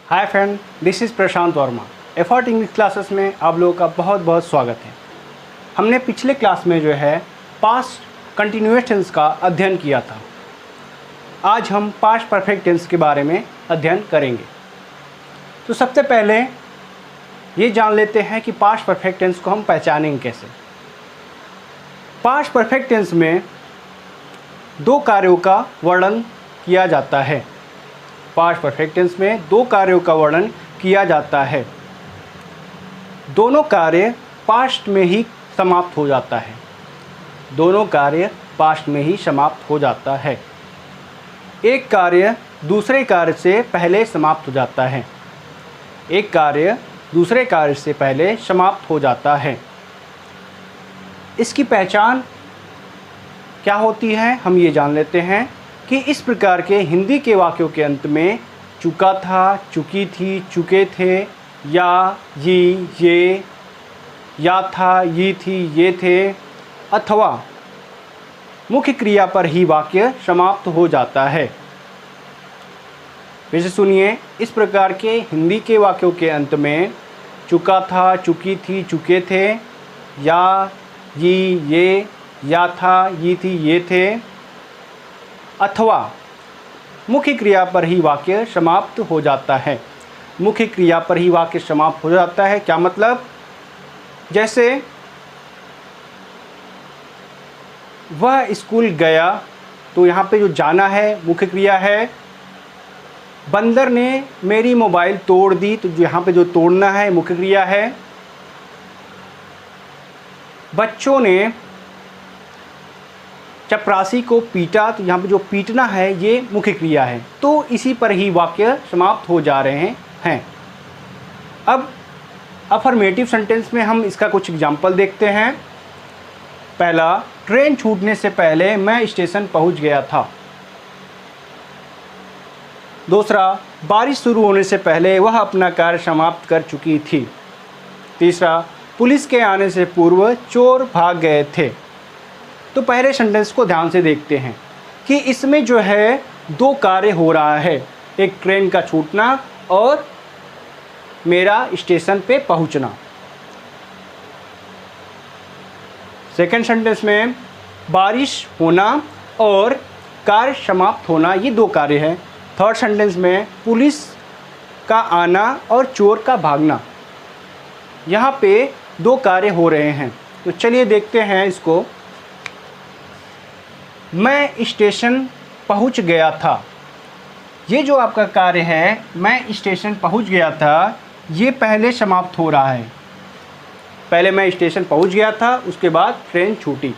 Hi friend, this is Prashant Verma. Effort English classes में आप लोगों का बहुत बहुत स्वागत है। हमने पिछले क्लास में जो है पास्ट कंटिन्यूअस टेंस का अध्ययन किया था। आज हम पास्ट परफेक्ट टेंस के बारे में अध्ययन करेंगे। तो सबसे पहले ये जान लेते हैं कि पास्ट परफेक्ट टेंस को हम पहचानेंगे कैसे। पास्ट परफेक्ट टेंस में दो कार्यों का वर्णन किया जाता है। पास्ट परफेक्ट टेंस में दो कार्यों का वर्णन किया जाता है। दोनों कार्य पास्ट में ही समाप्त हो जाता है। दोनों कार्य पास्ट में ही समाप्त हो जाता है। एक कार्य दूसरे कार्य से पहले समाप्त हो जाता है। एक कार्य दूसरे कार्य से पहले समाप्त हो जाता है। इसकी पहचान क्या होती है, हम ये जान लेते हैं कि इस प्रकार के हिंदी के वाक्यों के अंत में चुका था, चुकी थी, चुके थे, या, ये, या था, ये थी, ये थे अथवा मुख्य क्रिया पर ही वाक्य समाप्त हो जाता है। फिर से सुनिए, इस प्रकार के हिंदी के वाक्यों के अंत में चुका था, चुकी थी, चुके थे, या, ये, या था, ये थी, ये थे अथवा मुख्य क्रिया पर ही वाक्य समाप्त हो जाता है। मुख्य क्रिया पर ही वाक्य समाप्त हो जाता है क्या मतलब? जैसे वह स्कूल गया, तो यहाँ पे जो जाना है मुख्य क्रिया है। बंदर ने मेरी मोबाइल तोड़ दी, तो यहाँ पे जो तोड़ना है मुख्य क्रिया है। बच्चों ने चपरासी को पीटा, तो यहाँ पे जो पीटना है ये मुख्य क्रिया है। तो इसी पर ही वाक्य समाप्त हो जा रहे हैं। अब अफर्मेटिव सेंटेंस में हम इसका कुछ एग्जाम्पल देखते हैं। पहला, ट्रेन छूटने से पहले मैं स्टेशन पहुंच गया था। दूसरा, बारिश शुरू होने से पहले वह अपना कार्य समाप्त कर चुकी थी। तीसरा, पुलिस के आने से पूर्व चोर भाग गए थे। तो पहले सेंटेंस को ध्यान से देखते हैं कि इसमें जो है दो कार्य हो रहा है, एक ट्रेन का छूटना और मेरा स्टेशन पे पहुंचना। सेकंड सेंटेंस में बारिश होना और कार्य समाप्त होना, ये दो कार्य हैं। थर्ड सेंटेंस में पुलिस का आना और चोर का भागना, यहाँ पे दो कार्य हो रहे हैं। तो चलिए देखते हैं इसको। मैं स्टेशन पहुंच गया था, ये जो आपका कार्य है मैं स्टेशन पहुंच गया था, ये पहले समाप्त हो रहा है। पहले मैं स्टेशन पहुंच गया था, उसके बाद ट्रेन छूटी।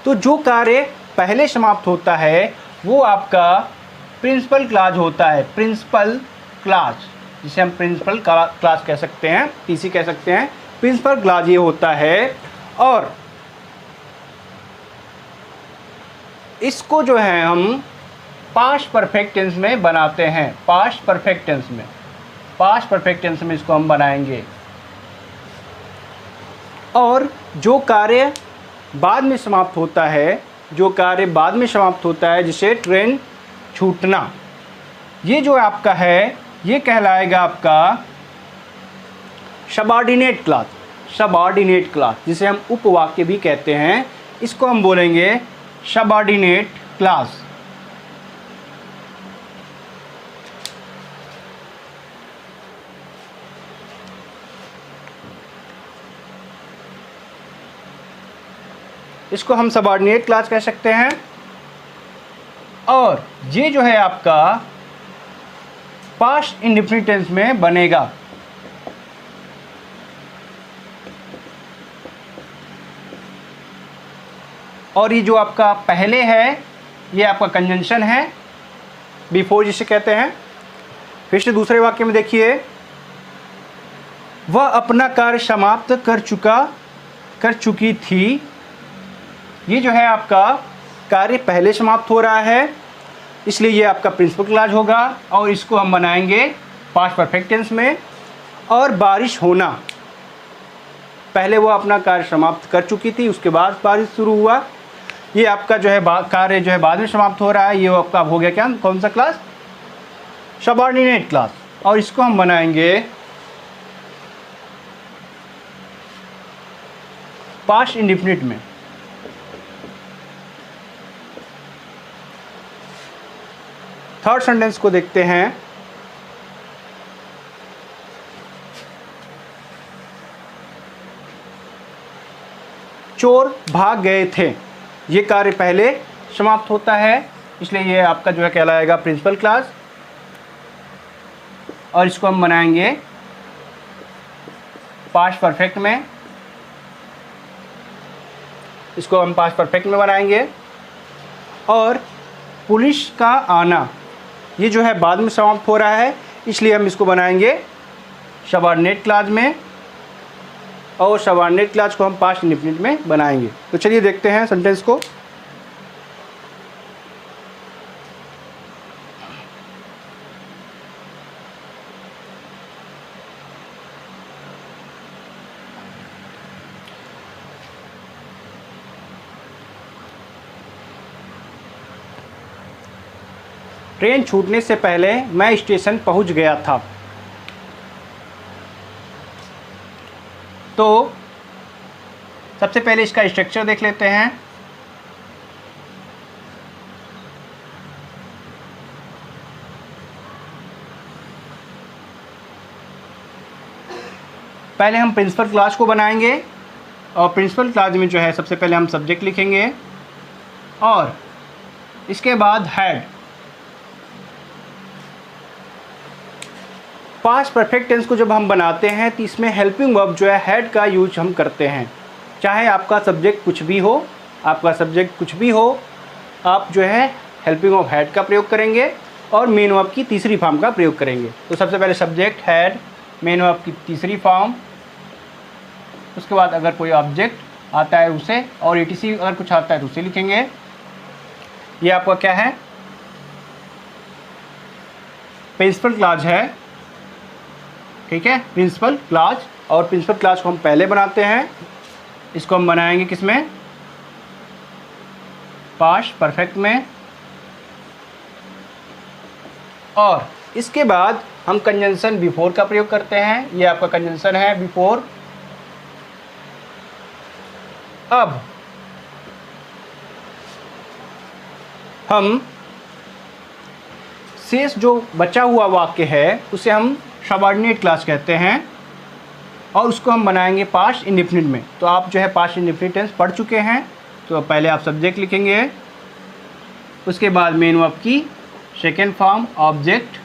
तो जो कार्य पहले समाप्त होता है वो आपका प्रिंसिपल क्लॉज होता है। प्रिंसिपल क्लॉज, जिसे हम प्रिंसिपल क्लॉज कह सकते हैं, पीसी कह सकते हैं। प्रिंसिपल क्लॉज ये होता है और इसको जो है हम पास्ट परफेक्ट टेंस में बनाते हैं। पास्ट परफेक्ट टेंस में इसको हम बनाएंगे। और जो कार्य बाद में समाप्त होता है, जैसे ट्रेन छूटना, ये जो आपका है ये कहलाएगा आपका सबऑर्डिनेट क्लॉज, जिसे हम उपवाक्य भी कहते हैं। इसको हम बोलेंगे सबऑर्डिनेट क्लॉज। इसको हम सबऑर्डिनेट क्लॉज कह सकते हैं। और ये जो है आपका पास्ट इंडेफिनिट टेंस में बनेगा। और ये जो आपका पहले है ये आपका कंजंक्शन है, बिफोर जिसे कहते हैं। फिर से दूसरे वाक्य में देखिए, वह अपना कार्य समाप्त कर चुकी थी। ये जो है आपका कार्य पहले समाप्त हो रहा है, इसलिए ये आपका प्रिंसिपल क्लॉज होगा। और इसको हम बनाएंगे पास्ट परफेक्ट टेंस में। और बारिश होना, पहले वो अपना कार्य समाप्त कर चुकी थी, उसके बाद बारिश शुरू हुआ। ये आपका जो है कार्य जो है बाद में समाप्त हो रहा है, ये आपका हो गया क्या, कौन सा क्लास? Subordinate class. और इसको हम बनाएंगे पास्ट इंडेफिनिट में। थर्ड सेंटेंस को देखते हैं। चोर भाग गए थे, ये कार्य पहले समाप्त होता है, इसलिए ये आपका जो है कहलाएगा प्रिंसिपल क्लॉज। और इसको हम बनाएंगे पास्ट परफेक्ट में। इसको हम पास्ट परफेक्ट में बनाएंगे। और पुलिस का आना, ये जो है बाद में समाप्त हो रहा है, इसलिए हम इसको बनाएंगे सबऑर्डिनेट क्लॉज में। और सबऑर्डिनेट क्लॉज को हम पास्ट इंडेफिनिट में बनाएंगे। तो चलिए देखते हैं सेंटेंस को। ट्रेन छूटने से पहले मैं स्टेशन पहुंच गया था। तो सबसे पहले इसका स्ट्रक्चर देख लेते हैं। पहले हम प्रिंसिपल क्लॉज को बनाएंगे और प्रिंसिपल क्लॉज में जो है सबसे पहले हम सब्जेक्ट लिखेंगे और इसके बाद हेड। पास्ट परफेक्ट टेंस को जब हम बनाते हैं तो इसमें हेल्पिंग वर्ब जो है हेड का यूज हम करते हैं। चाहे आपका सब्जेक्ट कुछ भी हो, आप जो है हेल्पिंग वर्ब हेड का प्रयोग करेंगे और मेन वर्ब की तीसरी फॉर्म का प्रयोग करेंगे। तो सबसे पहले सब्जेक्ट हेड, मेन वर्ब की तीसरी फॉर्म, उसके बाद अगर कोई ऑब्जेक्ट आता है उसे, और ETC अगर कुछ आता है तो उसे लिखेंगे। ये आपका क्या है, प्रिंसिपल क्लॉज है, ठीक है, प्रिंसिपल क्लॉज। और प्रिंसिपल क्लॉज को हम पहले बनाते हैं। इसको हम बनाएंगे किसमें, पास्ट परफेक्ट में। और इसके बाद हम कंजंक्शन बिफोर का प्रयोग करते हैं। ये आपका कंजंक्शन है बिफोर। अब हम शेष जो बचा हुआ वाक्य है उसे हम सबऑर्डिनेट क्लॉज कहते हैं और उसको हम बनाएंगे पास्ट इंडेफिनिट में। तो आप जो है पास्ट इंडेफिनिट टेंस पढ़ चुके हैं, तो पहले आप सब्जेक्ट लिखेंगे, उसके बाद मेन वर्ब की सेकेंड फॉर्म ऑब्जेक्ट,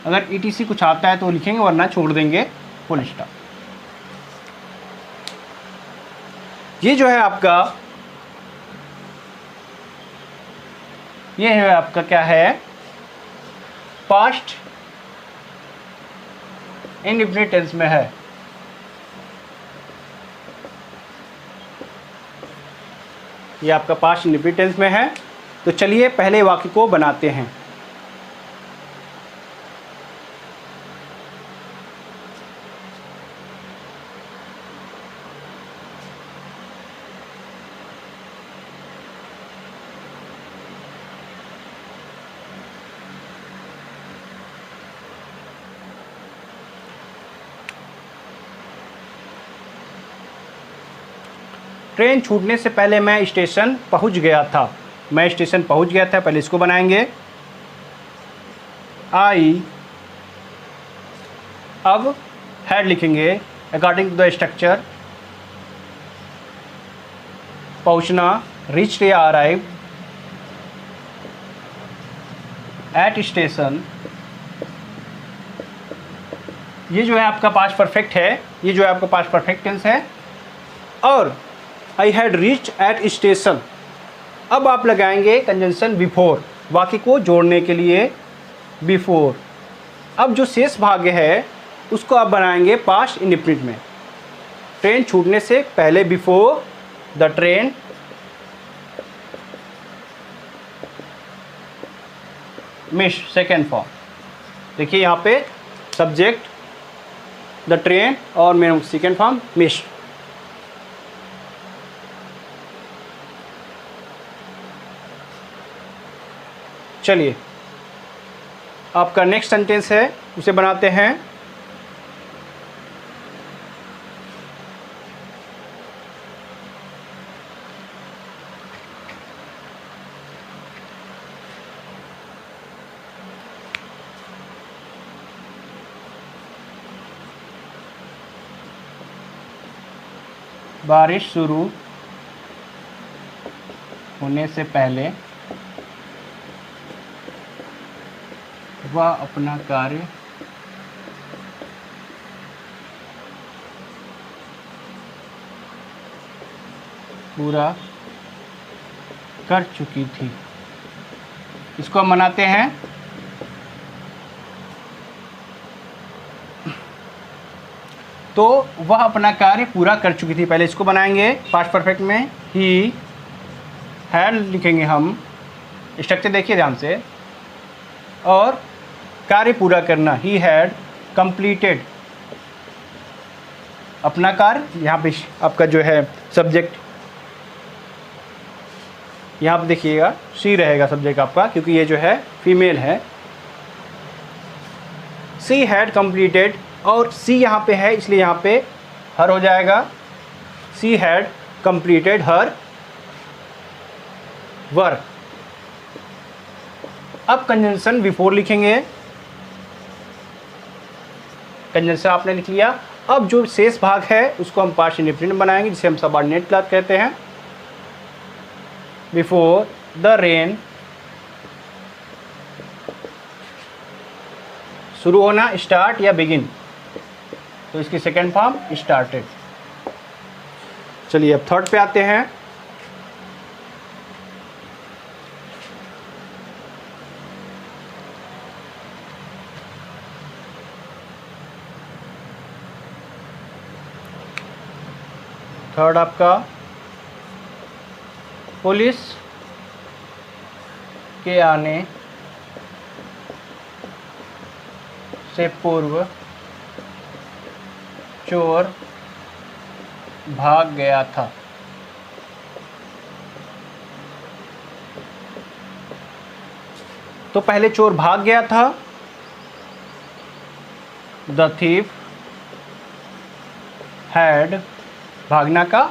अगर ETC कुछ आता है तो लिखेंगे वरना छोड़ देंगे फुल स्टॉप। ये जो है आपका, ये है आपका क्या है, पास्ट इंडेफिनिट टेंस में है। ये आपका पास्ट इंडेफिनिट टेंस में है। तो चलिए पहले वाक्य को बनाते हैं। ट्रेन छूटने से पहले मैं स्टेशन पहुंच गया था। मैं स्टेशन पहुंच गया था, पहले इसको बनाएंगे आई। अब हेड लिखेंगे अकॉर्डिंग टू द स्ट्रक्चर, पहुंचना, रीच्ड या अराइव एट स्टेशन। ये जो है आपका पास्ट परफेक्ट है, ये जो है आपका पास्ट परफेक्ट टेंस है। और I had reached eight station, अब आप लगाएंगे कंजंक्शन बिफोर, वाक्य को जोड़ने के लिए बिफोर। अब जो शेष भाग है उसको आप बनाएंगे पास्ट इंडेफिनिट में। ट्रेन छूटने से पहले, before the train, miss second form. देखिए यहाँ पे सब्जेक्ट द ट्रेन और मेन सेकेंड फॉर्म मिस। चलिए आपका नेक्स्ट सेंटेंस है, उसे बनाते हैं। बारिश शुरू होने से पहले वह अपना कार्य पूरा कर चुकी थी। इसको हम मनाते हैं। तो वह अपना कार्य पूरा कर चुकी थी, पहले इसको बनाएंगे। पास्ट परफेक्ट में ही हैड लिखेंगे हम, स्ट्रक्चर देखिए ध्यान से। और कार्य पूरा करना, ही हैड कंप्लीटेड अपना कार्य। यहाँ पे आपका जो है सब्जेक्ट, यहाँ पे देखिएगा सी रहेगा सब्जेक्ट आपका, क्योंकि ये जो है फीमेल है। सी हैड कंप्लीटेड, और सी यहाँ पे है इसलिए यहाँ पे हर हो जाएगा। She had completed her work. अब कंजंक्शन बिफोर लिखेंगे। कंजंक्शन आपने लिख लिया। अब जो शेष भाग है उसको हम पास्ट इंडेफिनिट बनाएंगे, जिसे हम सबऑर्डिनेट क्लॉज कहते हैं। बिफोर द रेन, शुरू होना, स्टार्ट या बिगिन, तो इसकी सेकेंड फॉर्म स्टार्टेड। चलिए अब थर्ड पे आते हैं। थर्ड आपका पुलिस के आने से पूर्व चोर भाग गया था। तो पहले चोर भाग गया था। द थीफ हैड, भागना का,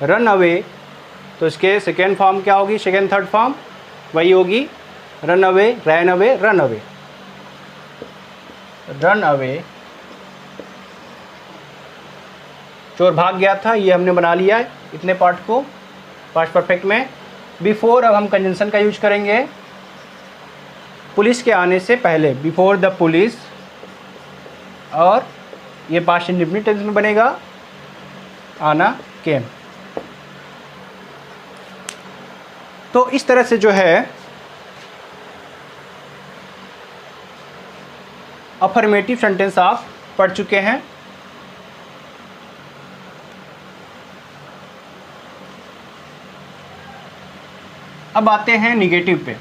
रन अवे, तो इसके सेकेंड फॉर्म क्या होगी, सेकेंड थर्ड फॉर्म वही होगी, run away, ran away, run away. Run away, चोर भाग गया था, ये हमने बना लिया है इतने पार्ट को पास्ट परफेक्ट में। बिफोर, अब हम कंजंक्शन का यूज करेंगे। पुलिस के आने से पहले, बिफोर द पुलिस, और ये पास्ट इंडेफिनिट टेंस में बनेगा, आना केम। तो इस तरह से जो है अफर्मेटिव सेंटेंस आप पढ़ चुके हैं। अब आते हैं निगेटिव पे।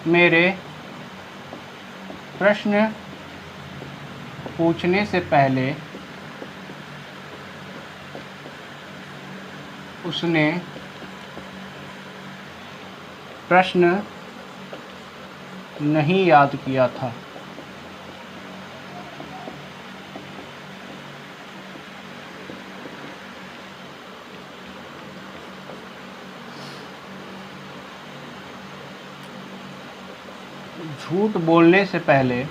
मेरे प्रश्न पूछने से पहले उसने प्रश्न नहीं याद किया था। झूठ बोलने से पहले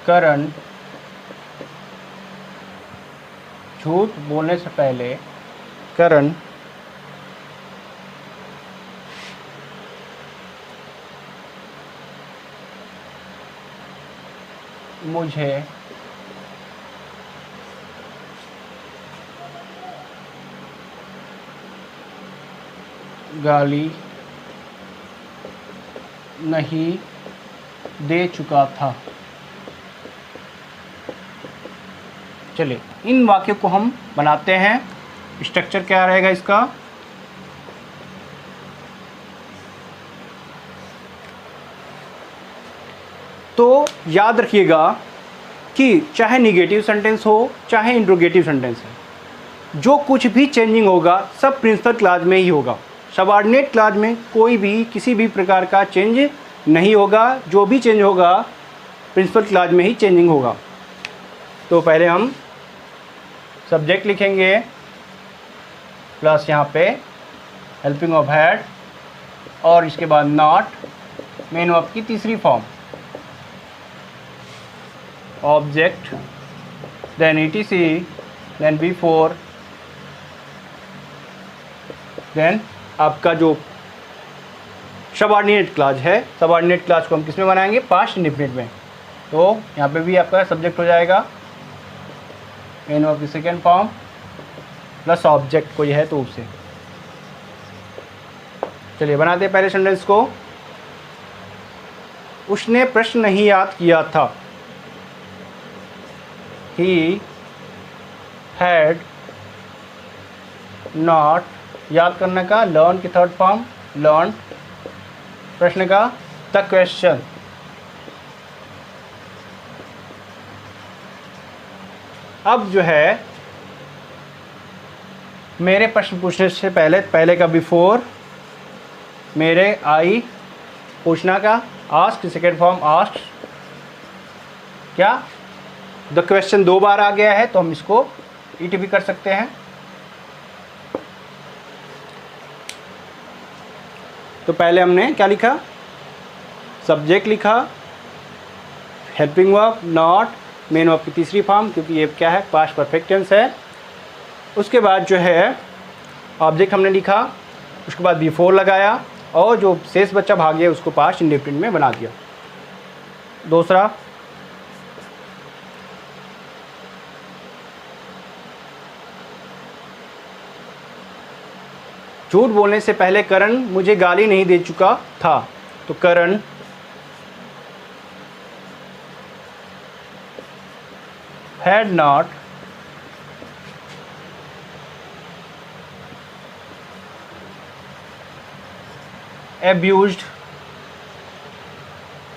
करण, झूठ बोलने से पहले करण मुझे गाली नहीं दे चुका था। चलिए इन वाक्यों को हम बनाते हैं। स्ट्रक्चर क्या रहेगा इसका? तो याद रखिएगा कि चाहे निगेटिव सेंटेंस हो चाहे इंट्रोगेटिव सेंटेंस है, जो कुछ भी चेंजिंग होगा सब प्रिंसिपल क्लॉज में ही होगा। सबऑर्डिनेट क्लॉज में कोई भी किसी भी प्रकार का चेंज नहीं होगा। जो भी चेंज होगा प्रिंसिपल क्लॉज में ही चेंजिंग होगा। तो पहले हम सब्जेक्ट लिखेंगे प्लस यहाँ पे हेल्पिंग ऑफ हैड और इसके बाद नॉट मेन वर्ब की तीसरी form object then ETC then before then आपका जो सबऑर्डिनेट क्लॉज है, सबऑर्डिनेट क्लॉज को हम किस में बनाएंगे? पास्ट इंडेफिनिट में। तो यहाँ पे भी आपका सब्जेक्ट हो जाएगा मेन वर्ब की सेकेंड फॉर्म प्लस ऑब्जेक्ट कोई है तो उससे। चलिए बनाते हैं पहले सेंटेंस को। उसने प्रश्न नहीं याद किया था। He had not, याद करने का लर्न की थर्ड फॉर्म लर्न, प्रश्न का द क्वेश्चन। अब जो है मेरे प्रश्न पूछने से पहले का बिफोर, मेरे आई पूछना का आस्क की सेकेंड फॉर्म आस्क। क्या द क्वेश्चन दो बार आ गया है तो हम इसको इट भी कर सकते हैं। तो पहले हमने क्या लिखा? सब्जेक्ट लिखा, helping verb not, main verb की तीसरी फॉर्म क्योंकि ये क्या है? पास्ट परफेक्ट टेंस है। उसके बाद जो है ऑब्जेक्ट हमने लिखा, उसके बाद बिफोर लगाया और जो शेष बच्चा भाग गया उसको पास्ट इंडेफिनिट में बना दिया। दूसरा झूठ बोलने से पहले करण मुझे गाली नहीं दे चुका था। तो करण had not abused,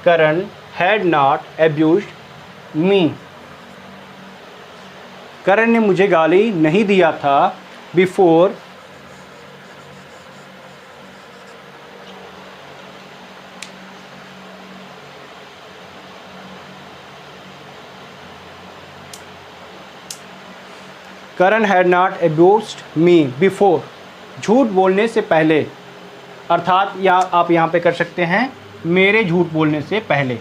Karan had not abused me, करण ने मुझे गाली नहीं दिया था before Karan had not abused me before, झूठ बोलने से पहले, अर्थात या आप यहाँ पे कर सकते हैं मेरे झूठ बोलने से पहले।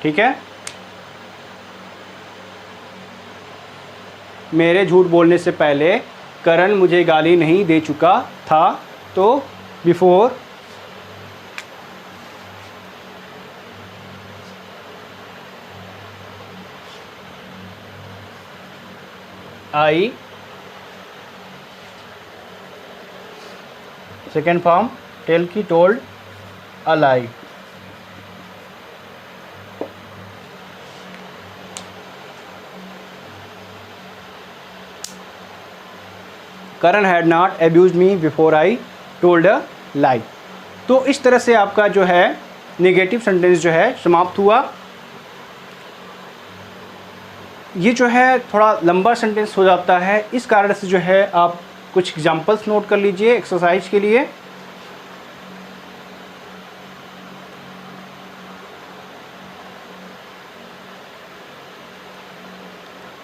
ठीक है, मेरे झूठ बोलने से पहले करण मुझे गाली नहीं दे चुका था। तो before I, second form tell की told a lie. Karan had not abused me before I told a lie. तो इस तरह से आपका जो है नेगेटिव सेंटेंस जो है समाप्त हुआ। ये जो है थोड़ा लंबा सेंटेंस हो जाता है, इस कारण से जो है आप कुछ एग्जांपल्स नोट कर लीजिए एक्सरसाइज के लिए।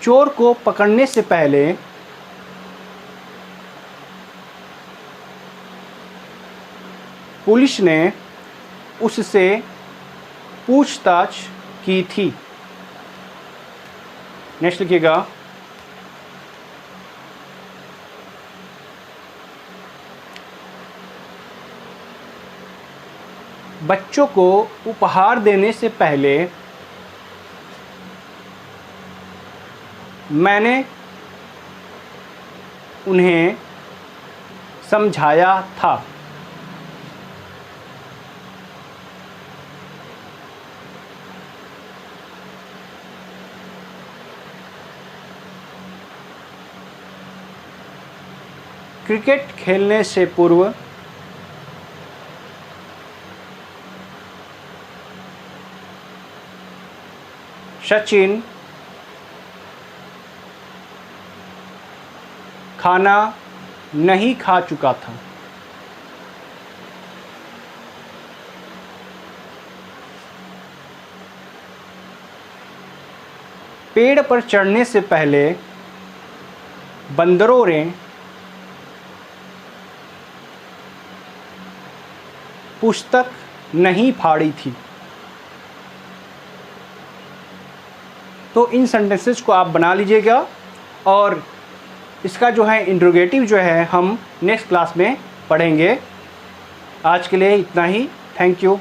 चोर को पकड़ने से पहले पुलिस ने उससे पूछताछ की थी। नेक्स्ट लिखिएगा बच्चों को उपहार देने से पहले मैंने उन्हें समझाया था। क्रिकेट खेलने से पूर्व सचिन खाना नहीं खा चुका था। पेड़ पर चढ़ने से पहले बंदरों ने पुस्तक नहीं फाड़ी थी। तो इन सेंटेंसेस को आप बना लीजिएगा और इसका जो है इंट्रोगेटिव जो है हम नेक्स्ट क्लास में पढ़ेंगे। आज के लिए इतना ही। Thank you.